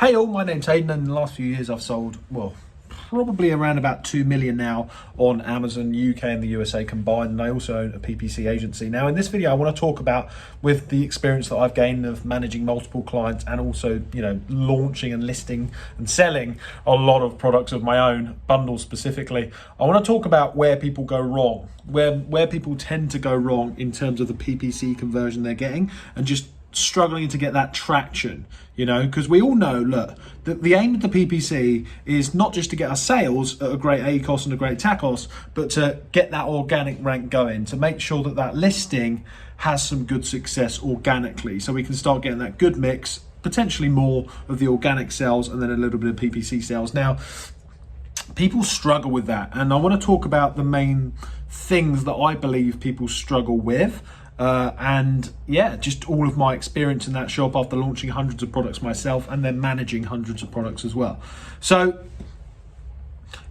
Hey all, my name's Hayden, and in the last few years I've sold, well, probably around about 2 million now on Amazon, UK and the USA combined, and I also own a PPC agency. Now in this video I want to talk about, with the experience that I've gained of managing multiple clients and also, launching and listing and selling a lot of products of my own, bundles specifically, I want to talk about where people go wrong, where people tend to go wrong in terms of the PPC conversion they're getting and just struggling to get that traction, because we all know, look, the aim of the PPC is not just to get our sales at a great ACOS and a great TACOS, but to get that organic rank going, to make sure that that listing has some good success organically, so we can start getting that good mix, potentially more of the organic sales and then a little bit of PPC sales. Now, people struggle with that, and I want to talk about the main things that I believe people struggle with. Just all of my experience in that shop after launching hundreds of products myself and then managing hundreds of products as well. So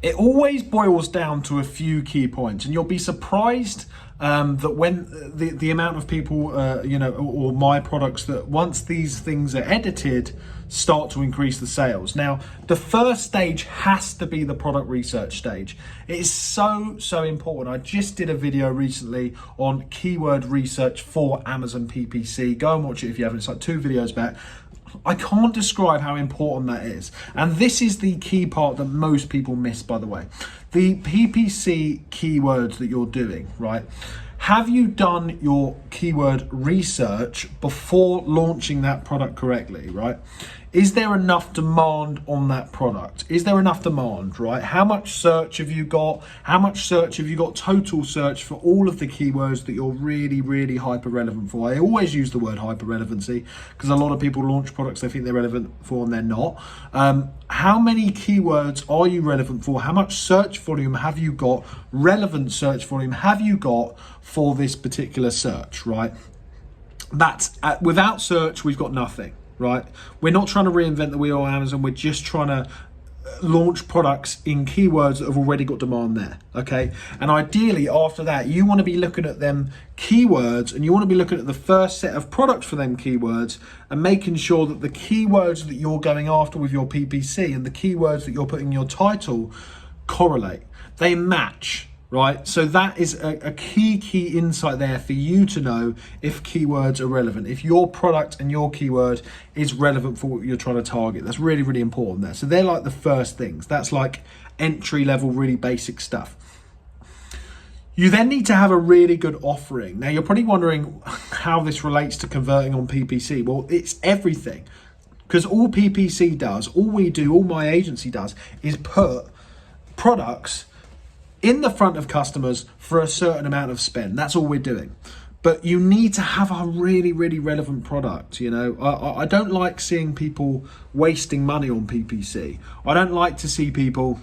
it always boils down to a few key points, and you'll be surprised that when the amount of people, or my products, that once these things are edited, start to increase the sales. Now, the first stage has to be the product research stage. It is so important. I just did a video recently on keyword research for Amazon PPC. Go and watch it if you haven't. It's like 2 videos back. I can't describe how important that is. And this is the key part that most people miss, by the way. The PPC keywords that you're doing, right? Have you done your keyword research before launching that product correctly, right? Is there enough demand on that product? Is there enough demand, right? How much search have you got? How much search have you got, total search, for all of the keywords that you're really hyper relevant for? I always use the word hyper relevancy because a lot of people launch products they think they're relevant for and they're not. How many keywords are you relevant for? How much search volume have you got? Relevant search volume have you got for this particular search, right? That's without search, we've got nothing. Right? We're not trying to reinvent the wheel on Amazon. We're just trying to launch products in keywords that have already got demand there. Okay. And ideally after that, you want to be looking at them keywords, and you want to be looking at the first set of products for them keywords and making sure that the keywords that you're going after with your PPC and the keywords that you're putting in your title correlate. They match. Right, so that is a key insight there for you to know if keywords are relevant, if your product and your keyword is relevant for what you're trying to target. That's really important there. So they're like the first things. That's like entry level, really basic stuff. You then need to have a really good offering. Now you're probably wondering how this relates to converting on PPC. Well, it's everything, because all PPC does, all we do, all my agency does, is put products in the front of customers for a certain amount of spend. That's all we're doing. But you need to have a really relevant product. I don't like seeing people wasting money on PPC. I don't like to see people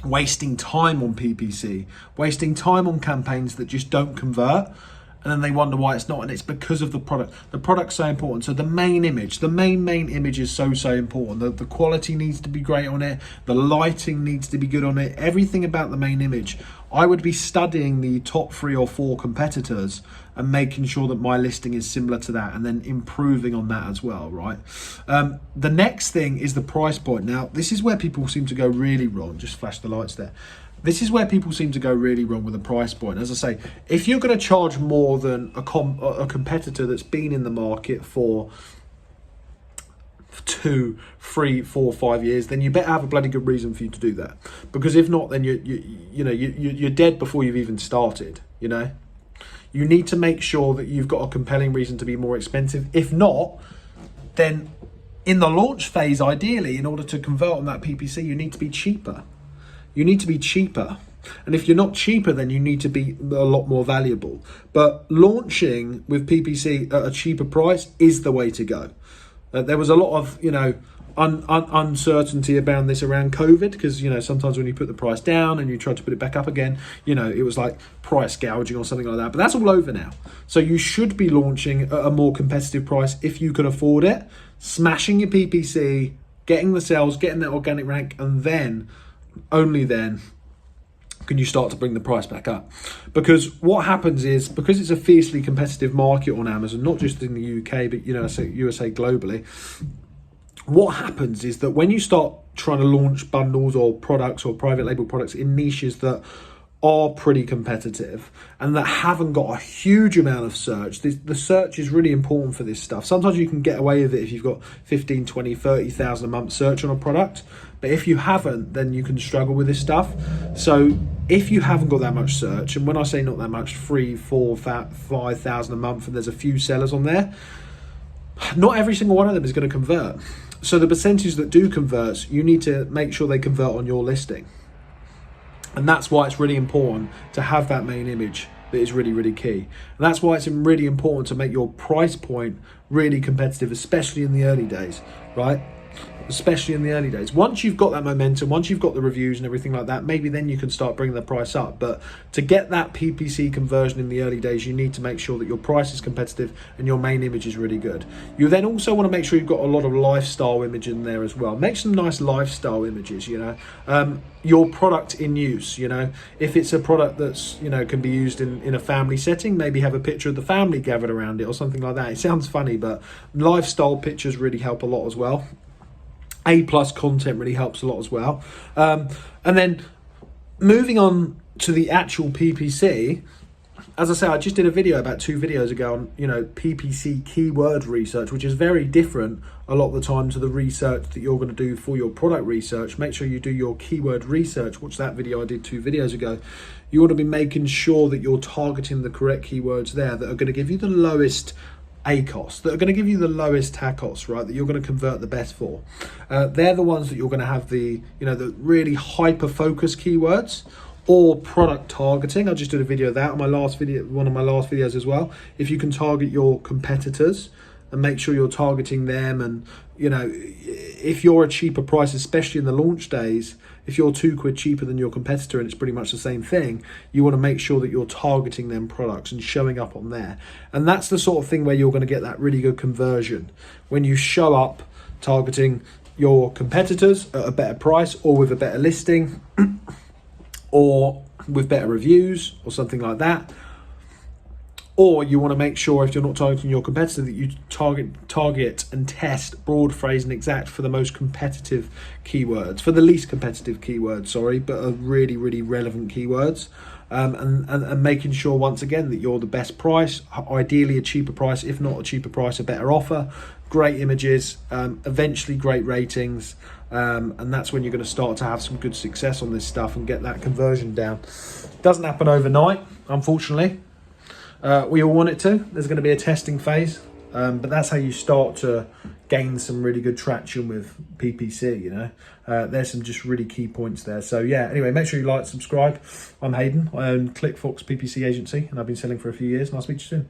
wasting time on PPC, wasting time on campaigns that just don't convert, and then they wonder why it's not, and it's because of the product. The product's so important. So the main image, the main image is so important. The quality needs to be great on it. The lighting needs to be good on it. Everything about the main image. I would be studying the top 3 or 4 competitors and making sure that my listing is similar to that, and then improving on that as well, right? The next thing is the price point. Now, this is where people seem to go really wrong. Just flash the lights there. This is where people seem to go really wrong with the price point. As I say, if you're going to charge more than a competitor that's been in the market for 2, 3, 4, 5 years, then you better have a bloody good reason for you to do that. Because if not, then you're dead before you've even started. You need to make sure that you've got a compelling reason to be more expensive. If not, then in the launch phase, ideally, in order to convert on that PPC, you need to be cheaper. You need to be cheaper. And if you're not cheaper, then you need to be a lot more valuable. But launching with PPC at a cheaper price is the way to go. There was a lot of, uncertainty around this around COVID, because, sometimes when you put the price down and you try to put it back up again, it was like price gouging or something like that. But that's all over now. So you should be launching at a more competitive price if you can afford it, smashing your PPC, getting the sales, getting that organic rank, and then, only then, can you start to bring the price back up. Because what happens is, because it's a fiercely competitive market on Amazon, not just in the UK, but USA globally, what happens is that when you start trying to launch bundles or products or private label products in niches that are pretty competitive and that haven't got a huge amount of search, the search is really important for this stuff. Sometimes you can get away with it if you've got 15, 20, 30,000 a month search on a product, but if you haven't, then you can struggle with this stuff. So if you haven't got that much search, and when I say not that much, 3, 4, 5,000 a month, and there's a few sellers on there, not every single one of them is going to convert. So the percentage that do convert, you need to make sure they convert on your listing. And that's why it's really important to have that main image that is really, really key. And that's why it's really important to make your price point really competitive, especially in the early days, right? Especially in the early days. Once you've got that momentum, once you've got the reviews and everything like that, maybe then you can start bringing the price up. But to get that PPC conversion in the early days, you need to make sure that your price is competitive and your main image is really good. You then also want to make sure you've got a lot of lifestyle image in there as well. Make some nice lifestyle images, you know. Your product in use, you know. If it's a product that's, you know, can be used in a family setting, maybe have a picture of the family gathered around it or something like that. It sounds funny, but lifestyle pictures really help a lot as well. A+ content really helps a lot as well. And then moving on to the actual PPC, as I say, I just did a video about 2 videos ago on, you know, PPC keyword research, which is very different a lot of the time to the research that you're going to do for your product research. Make sure you do your keyword research. Watch that video I did 2 videos ago. You want to be making sure that you're targeting the correct keywords there that are going to give you the lowest ACOS, that are going to give you the lowest TACOS, right, that you're going to convert the best for. They're the ones that you're going to have the, you know, the really hyper focus keywords or product targeting. I just did a video of that on my last video, one of my last videos as well. If you can target your competitors and make sure you're targeting them, and, you know, if you're a cheaper price, especially in the launch days, if you're £2 cheaper than your competitor and it's pretty much the same thing, you want to make sure that you're targeting them products and showing up on there. And that's the sort of thing where you're going to get that really good conversion when you show up targeting your competitors at a better price or with a better listing or with better reviews or something like that. Or you want to make sure, if you're not targeting your competitor, that you target and test broad, phrase and exact for the most competitive keywords, for the least competitive keywords, sorry, but are really, really relevant keywords. And making sure, once again, that you're the best price, ideally a cheaper price, if not a cheaper price, a better offer, great images, eventually great ratings. And that's when you're going to start to have some good success on this stuff and get that conversion down. Doesn't happen overnight, unfortunately. We all want it to. There's going to be a testing phase, but that's how you start to gain some really good traction with PPC, you know. There's some just really key points there. So yeah, anyway, make sure you like, subscribe. I'm Hayden. I own ClickFox PPC agency, and I've been selling for a few years, and I'll speak to you soon.